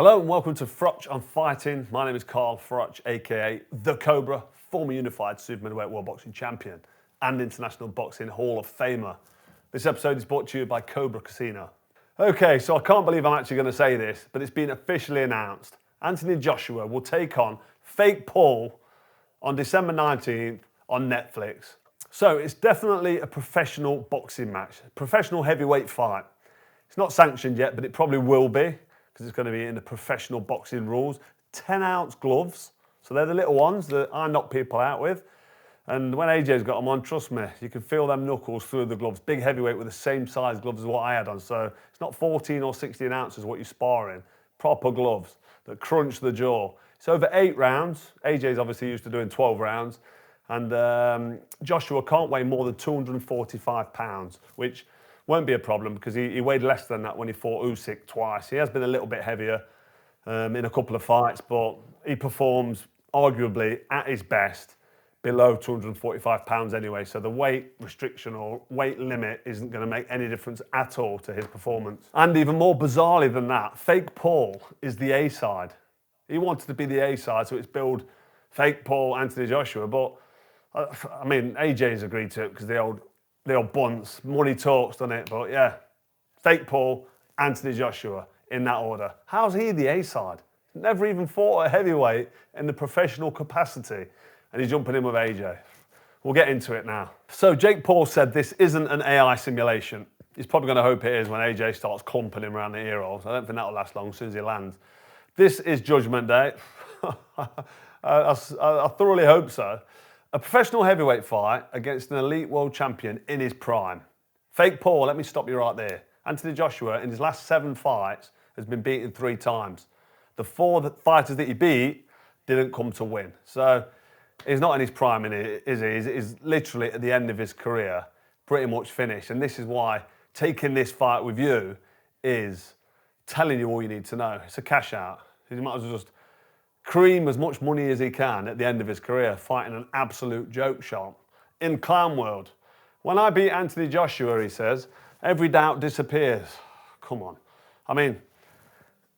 Hello and welcome to Froch on Fighting. My name is Froch, aka The Cobra, former unified super middleweight world boxing champion and International Boxing Hall of Famer. This episode is brought to you by Cobra Casino. Okay, so I can't believe I'm actually going to say this, but it's been officially announced. Anthony Joshua will take on Fake Paul on December 19th on Netflix. So it's definitely a professional boxing match, professional heavyweight fight. It's not sanctioned yet, but it probably will be, because it's going to be in the professional boxing rules. 10-ounce gloves, so they're the little ones that I knock people out with. And when AJ's got them on, trust me, you can feel them knuckles through the gloves. Big heavyweight with the same size gloves as what I had on. So it's not 14 or 16 ounces what you spar in. Proper gloves that crunch the jaw. It's over 8 rounds. AJ's obviously used to doing 12 rounds. And Joshua can't weigh more than 245 pounds, which won't be a problem because he weighed less than that when he fought Usyk twice. He has been a little bit heavier in a couple of fights, but he performs arguably at his best below 245 pounds anyway. So the weight restriction or weight limit isn't going to make any difference at all to his performance. And even more bizarrely than that, Fake Paul is the A side. He wanted to be the A side, so it's billed Fake Paul, Anthony Joshua. But I mean, AJ's agreed to it because the old bunts, money talks, doesn't it? But yeah, Fake Paul, Anthony Joshua in that order. How's he the A side? Never even fought a heavyweight in the professional capacity, and he's jumping in with AJ. We'll get into it now. So Jake Paul said this isn't an AI simulation. He's probably going to hope it is when AJ starts clumping him around the ear holes. I don't think that'll last long as soon as he lands. This is Judgment Day. I thoroughly hope so. A professional heavyweight fight against an elite world champion in his prime. Fake Paul, let me stop you right there. Anthony Joshua, in his last 7 fights, has been beaten 3 times. The 4 fighters that he beat didn't come to win. So he's not in his prime, is he? He's literally at the end of his career, pretty much finished. And this is why taking this fight with you is telling you all you need to know. It's a cash out. You might as well just cream as much money as he can at the end of his career, fighting an absolute joke shop in clown world. When I beat Anthony Joshua, he says, every doubt disappears. Come on. I mean,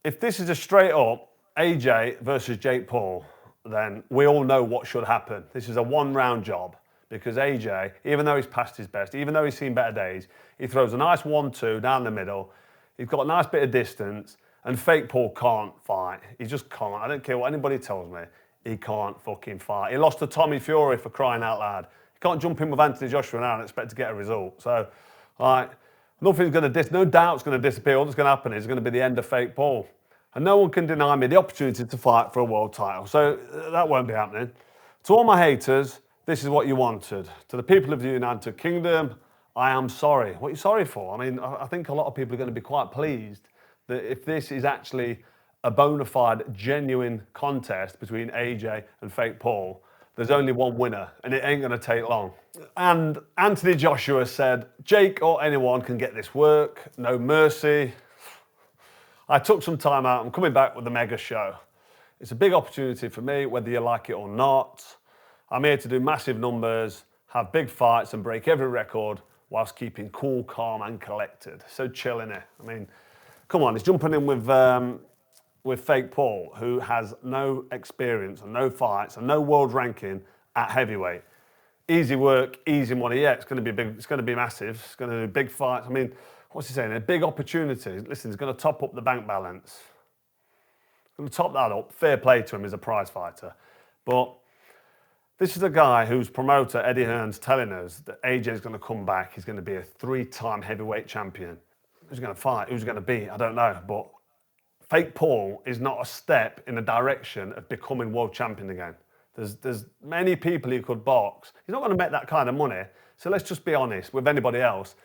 if this is a straight up AJ versus Jake Paul, then we all know what should happen. This is a 1-round job because AJ, even though he's past his best, even though he's seen better days, he throws a nice 1-2 down the middle. He's got a nice bit of distance. And Fake Paul can't fight. He just can't. I don't care what anybody tells me. He can't fucking fight. He lost to Tommy Fury for crying out loud. He can't jump in with Anthony Joshua now and expect to get a result. So, no doubt's going to disappear. All that's going to happen is going to be the end of Fake Paul. And no one can deny me the opportunity to fight for a world title. So that won't be happening. To all my haters, this is what you wanted. To the people of the United Kingdom, I am sorry. What are you sorry for? I mean, I think a lot of people are going to be quite pleased that if this is actually a bona fide, genuine contest between AJ and Fake Paul, there's only one winner, and it ain't going to take long. And Anthony Joshua said, Jake or anyone can get this work, no mercy. I took some time out. I'm coming back with the mega show. It's a big opportunity for me, whether you like it or not. I'm here to do massive numbers, have big fights, and break every record whilst keeping cool, calm, and collected. So chill in it. I mean, come on, he's jumping in with Fake Paul, who has no experience and no fights and no world ranking at heavyweight. Easy work, easy money. Yeah, it's going to be big. It's going to be massive. It's going to be big fights. I mean, what's he saying? A big opportunity. Listen, he's going to top up the bank balance. He's going to top that up. Fair play to him as a prize fighter. But this is a guy whose promoter, Eddie Hearn's, telling us that AJ's going to come back. He's going to be a 3-time heavyweight champion. Who's going to fight? Who's going to beat? I don't know. But Fake Paul is not a step in the direction of becoming world champion again. There's many people he could box. He's not going to make that kind of money. So let's just be honest with anybody else.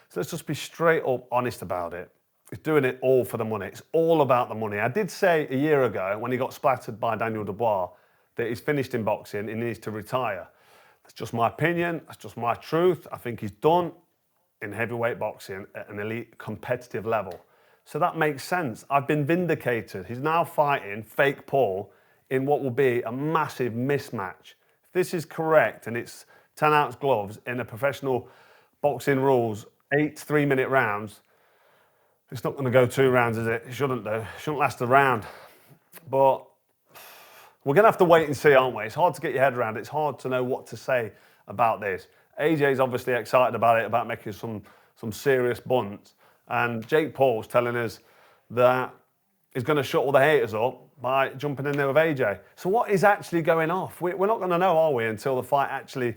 So let's just be straight up honest about it. He's doing it all for the money. It's all about the money. I did say a year ago when he got splattered by Daniel Dubois that he's finished in boxing. He needs to retire. That's just my opinion. That's just my truth. I think he's done in heavyweight boxing at an elite competitive level. So that makes sense. I've been vindicated. He's now fighting Fake Paul in what will be a massive mismatch. If this is correct and it's 10-ounce gloves in a professional boxing rules, 8 3-minute rounds, It's not going to go 2 rounds, is it? It shouldn't do. It shouldn't last a round. But we're going to have to wait and see, aren't we? It's hard to get your head around. It's hard to know what to say about this. AJ's obviously excited about it, about making some serious bunts. And Jake Paul's telling us that he's going to shut all the haters up by jumping in there with AJ. So what is actually going off? We're not going to know, are we, until the fight actually,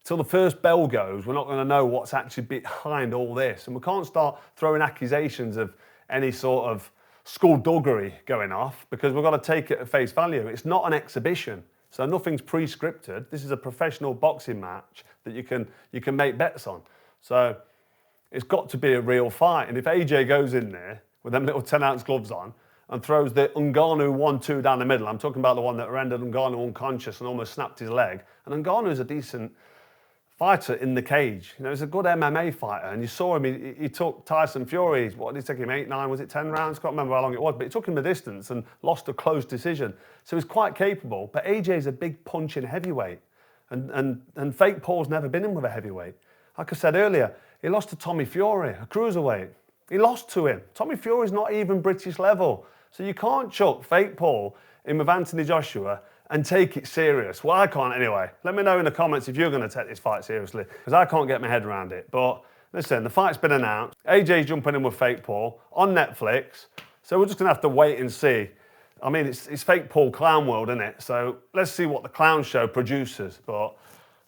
till the first bell goes. We're not going to know what's actually behind all this. And we can't start throwing accusations of any sort of skullduggery going off, because we've got to take it at face value. It's not an exhibition, so nothing's pre-scripted. This is a professional boxing match that you can make bets on. So it's got to be a real fight. And if AJ goes in there with them little 10-ounce gloves on and throws the Ngannou 1-2 down the middle, I'm talking about the one that rendered Ngannou unconscious and almost snapped his leg. And Ngannou's a decent fighter in the cage. You know, he's a good MMA fighter, and you saw him, he took Tyson Fury, what did he take him, 8, 9, was it 10 rounds? Can't remember how long it was, but he took him the distance and lost a close decision. So he's quite capable, but AJ's a big punching heavyweight, and Fake Paul's never been in with a heavyweight. Like I said earlier, he lost to Tommy Fury, a cruiserweight. He lost to him. Tommy Fury's not even British level. So you can't chuck Fake Paul in with Anthony Joshua and take it serious. Well, I can't anyway. Let me know in the comments if you're going to take this fight seriously, because I can't get my head around it. But listen, the fight's been announced. AJ's jumping in with Fake Paul on Netflix. So we're just going to have to wait and see. I mean, it's Fake Paul Clown World, isn't it? So let's see what the clown show produces. But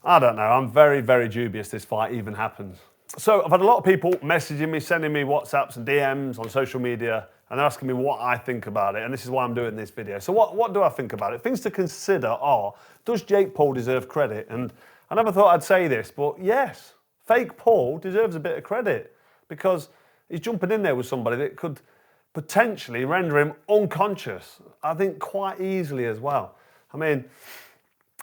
I don't know. I'm very, very dubious this fight even happens. So I've had a lot of people messaging me, sending me WhatsApps and DMs on social media, and they're asking me what I think about it, and this is why I'm doing this video. So what do I think about it? Things to consider are, does Jake Paul deserve credit? And I never thought I'd say this, but yes, Fake Paul deserves a bit of credit, because he's jumping in there with somebody that could potentially render him unconscious, I think quite easily as well. I mean,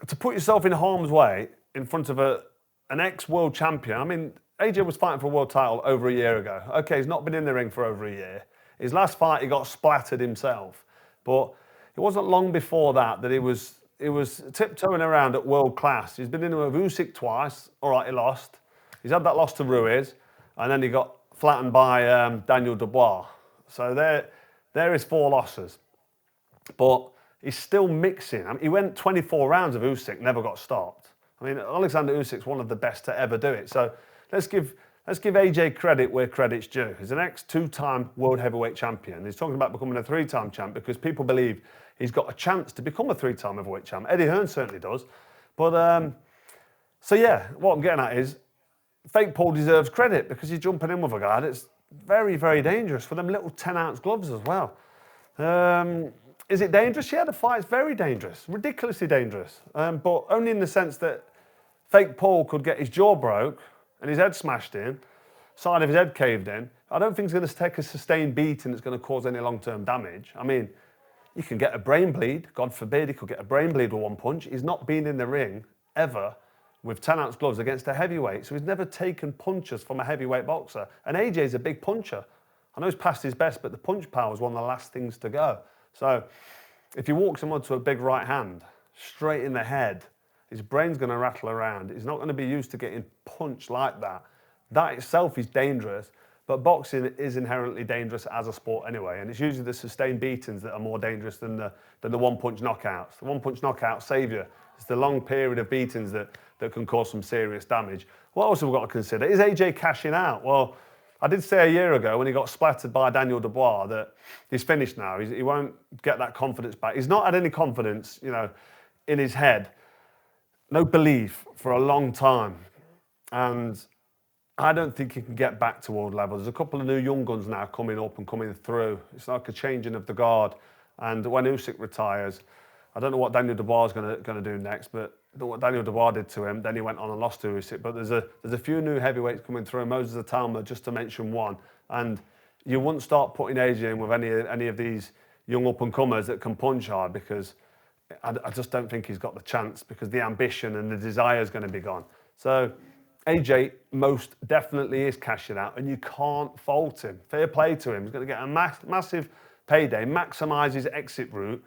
to put yourself in harm's way in front of an ex-world champion, I mean, AJ was fighting for a world title over a year ago. Okay, he's not been in the ring for over a year. His last fight, he got splattered himself. But it wasn't long before that he was tiptoeing around at world class. He's been in with Usyk twice. All right, he lost. He's had that loss to Ruiz, and then he got flattened by Daniel Dubois. So there is 4 losses. But he's still mixing. I mean, he went 24 rounds of Usyk, never got stopped. I mean, Alexander Usyk's one of the best to ever do it. So let's give AJ credit where credit's due. He's an ex-2-time world heavyweight champion. He's talking about becoming a 3-time champ because people believe he's got a chance to become a 3-time heavyweight champ. Eddie Hearn certainly does. But, so yeah, what I'm getting at is Fake Paul deserves credit because he's jumping in with a guy that's very, very dangerous for them little 10-ounce gloves as well. Is it dangerous? Yeah, the fight's very dangerous, ridiculously dangerous. But only in the sense that Fake Paul could get his jaw broke and his head smashed in, side of his head caved in. I don't think he's going to take a sustained beating that's going to cause any long-term damage. I mean, you can get a brain bleed. God forbid he could get a brain bleed with one punch. He's not been in the ring ever with 10-ounce gloves against a heavyweight, so he's never taken punches from a heavyweight boxer. And AJ's a big puncher. I know he's past his best, but the punch power is one of the last things to go. So if he walks him onto a big right hand, straight in the head, his brain's going to rattle around. He's not going to be used to getting punched like that. That itself is dangerous, but boxing is inherently dangerous as a sport anyway, and it's usually the sustained beatings that are more dangerous than the one-punch knockouts. The one-punch knockouts save you. It's the long period of beatings that can cause some serious damage. What else have we got to consider? Is AJ cashing out? Well, I did say a year ago when he got splattered by Daniel Dubois that he's finished now. He won't get that confidence back. He's not had any confidence, you know, in his head. No belief for a long time. And I don't think he can get back to world level. There's a couple of new young guns now coming up and coming through. It's like a changing of the guard. And when Usyk retires, I don't know what Daniel Dubois is going to do next, but what Daniel Dubois did to him, then he went on and lost to Usyk. But there's a few new heavyweights coming through, Moses Atalma, just to mention one. And you wouldn't start putting AJ in with any of these young up-and-comers that can punch hard, because I just don't think he's got the chance, because the ambition and the desire is going to be gone. So AJ most definitely is cashing out, and you can't fault him. Fair play to him. He's going to get a massive payday, maximise his exit route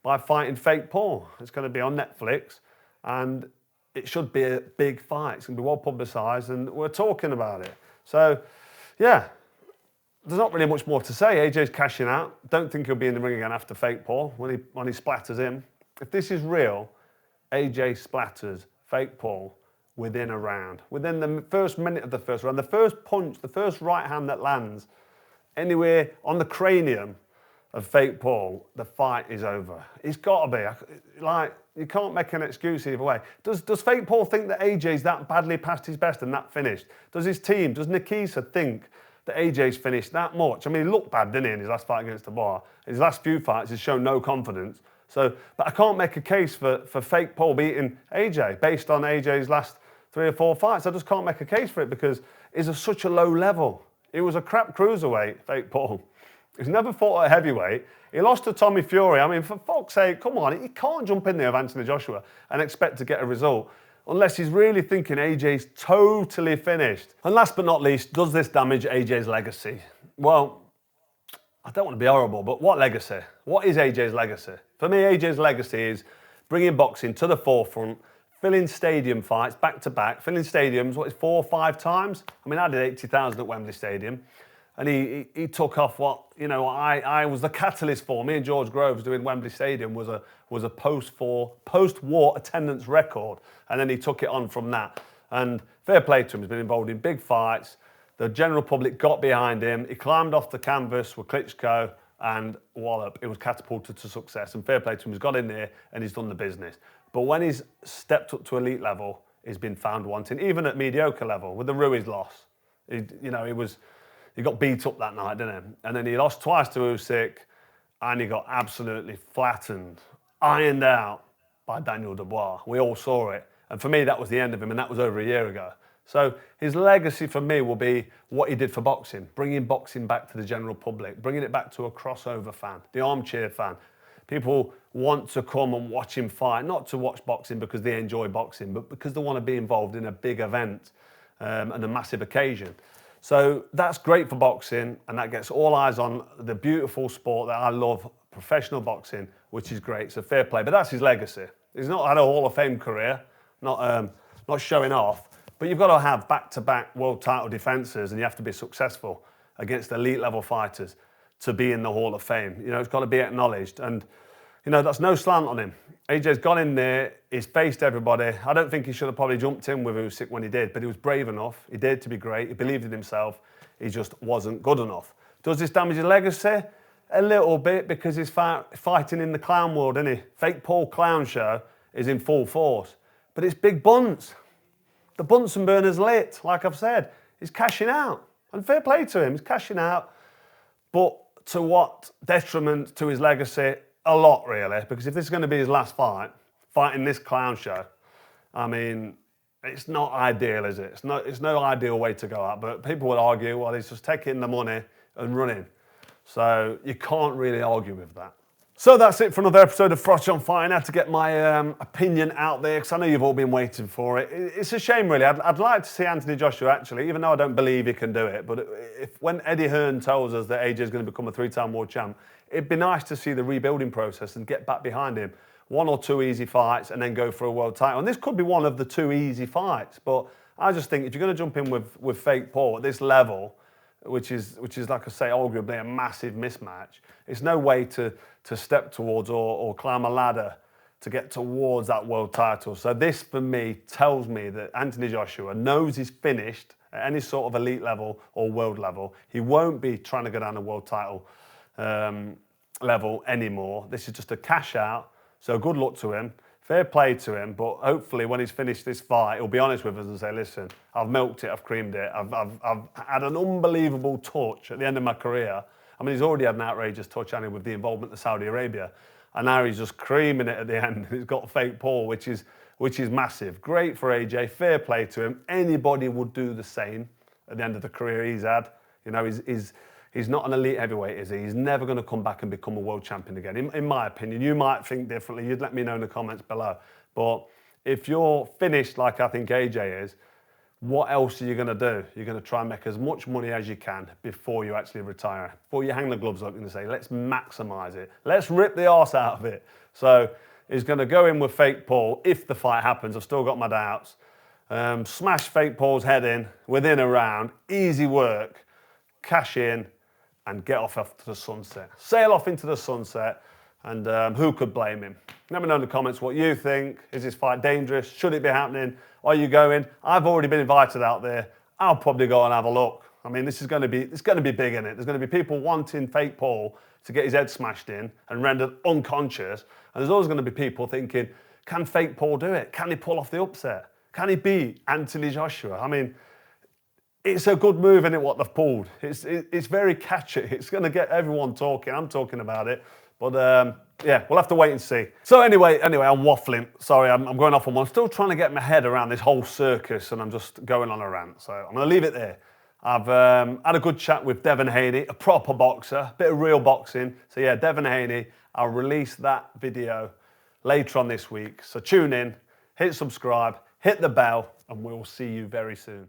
by fighting Fake Paul. It's going to be on Netflix, and it should be a big fight. It's going to be well publicised, and we're talking about it. So, yeah, there's not really much more to say. AJ's cashing out. Don't think he'll be in the ring again after Fake Paul when he splatters him. If this is real, AJ splatters Fake Paul within a round. Within the first minute of the first round, the first punch, the first right hand that lands anywhere on the cranium of Fake Paul, the fight is over. It's got to be. Like, you can't make an excuse either way. Does Fake Paul think that AJ's that badly past his best and that finished? Does his team, does Nikisa think that AJ's finished that much? I mean, he looked bad, didn't he, in his last fight against the bar? His last few fights, he's shown no confidence. So, but I can't make a case for Fake Paul beating AJ based on AJ's last 3 or 4 fights. I just can't make a case for it because it's such a low level. It was a crap cruiserweight, Fake Paul. He's never fought at heavyweight. He lost to Tommy Fury. I mean, for fuck's sake, come on. He can't jump in there with Anthony Joshua and expect to get a result unless he's really thinking AJ's totally finished. And last but not least, does this damage AJ's legacy? Well, I don't want to be horrible, but what legacy? What is AJ's legacy? For me, AJ's legacy is bringing boxing to the forefront, filling stadium fights back to back, filling stadiums, 4 or 5 times? I mean, I did 80,000 at Wembley Stadium. And he took off what, I was the catalyst for. Me and George Groves doing Wembley Stadium was a post-war attendance record. And then he took it on from that. And fair play to him, he's been involved in big fights. The general public got behind him. He climbed off the canvas with Klitschko and wallop. It was catapulted to success. And fair play to him, he's got in there and he's done the business. But when he's stepped up to elite level, he's been found wanting, even at mediocre level, with the Ruiz loss. He got beat up that night, didn't he? And then he lost twice to Usyk, and he got absolutely flattened, ironed out by Daniel Dubois. We all saw it. And for me, that was the end of him, and that was over a year ago. So his legacy for me will be what he did for boxing, bringing boxing back to the general public, bringing it back to a crossover fan, the armchair fan. People want to come and watch him fight, not to watch boxing because they enjoy boxing, but because they want to be involved in a big event and a massive occasion. So that's great for boxing, and that gets all eyes on the beautiful sport that I love, professional boxing, which is great. So fair play, but that's his legacy. He's not had a Hall of Fame career, not showing off, but you've got to have back-to-back world title defences, and you have to be successful against elite level fighters to be in the Hall of Fame. It's got to be acknowledged, and that's no slant on him. AJ's gone in there, he's faced everybody. I don't think he should have probably jumped in with Usyk when he did, but he was brave enough. He dared to be great. He believed in himself. He just wasn't good enough. Does this damage his legacy? A little bit, because he's fighting in the clown world, isn't he? Fake Paul clown show is in full force. But it's big bunts. The Bunsen burner's lit, like I've said. He's cashing out. And fair play to him, he's cashing out. But to what detriment to his legacy? A lot, really, because if this is going to be his last fight, fighting this clown show, I mean, it's not ideal, is it? It's no ideal way to go out, but people would argue, well, he's just taking the money and running. So you can't really argue with that. So that's it for another episode of Froch on Fighting. I had to get my opinion out there because I know you've all been waiting for it. It's a shame, really. I'd like to see Anthony Joshua, actually, even though I don't believe he can do it. But when Eddie Hearn tells us that AJ is going to become a 3-time world champ, it'd be nice to see the rebuilding process and get back behind him. 1 or 2 easy fights and then go for a world title. And this could be one of the 2 easy fights. But I just think if you're going to jump in with Fake Paul at this level, which is like I say, arguably a massive mismatch, it's no way to step towards or climb a ladder to get towards that world title. So this, for me, tells me that Anthony Joshua knows he's finished at any sort of elite level or world level. He won't be trying to go down a world title level anymore. This is just a cash out. So good luck to him. Fair play to him, but hopefully when he's finished this fight, he'll be honest with us and say, listen, I've milked it, I've creamed it, I've had an unbelievable touch at the end of my career. I mean, he's already had an outrageous touch, hasn't he, with the involvement of Saudi Arabia, and now he's just creaming it at the end. He's got Fake Paul, which is massive. Great for AJ, fair play to him. Anybody would do the same at the end of the career he's had. He's not an elite heavyweight, is he? He's never going to come back and become a world champion again, in my opinion. You might think differently. You'd let me know in the comments below. But if you're finished like I think AJ is, what else are you going to do? You're going to try and make as much money as you can before you actually retire. Before you hang the gloves up, you're going to say, let's maximise it. Let's rip the arse out of it. So he's going to go in with Fake Paul if the fight happens. I've still got my doubts. Smash Fake Paul's head in within a round. Easy work. Cash in. and get off to the sunset. Sail off into the sunset, and who could blame him? Let me know in the comments what you think. Is this fight dangerous? Should it be happening? Are you going? I've already been invited out there. I'll probably go and have a look. I mean, it's going to be big, in it. There's going to be people wanting fake Paul to get his head smashed in and rendered unconscious. And there's always going to be people thinking, can fake Paul do it? Can he pull off the upset? Can he beat Anthony Joshua? I mean, it's a good move, isn't it, what they've pulled? It's very catchy. It's going to get everyone talking. I'm talking about it. But yeah, we'll have to wait and see. So anyway, I'm waffling. Sorry, I'm going off on one. I'm still trying to get my head around this whole circus, and I'm just going on a rant. So I'm going to leave it there. I've had a good chat with Devin Haney, a proper boxer, a bit of real boxing. So yeah, Devin Haney, I'll release that video later on this week. So tune in, hit subscribe, hit the bell, and we'll see you very soon.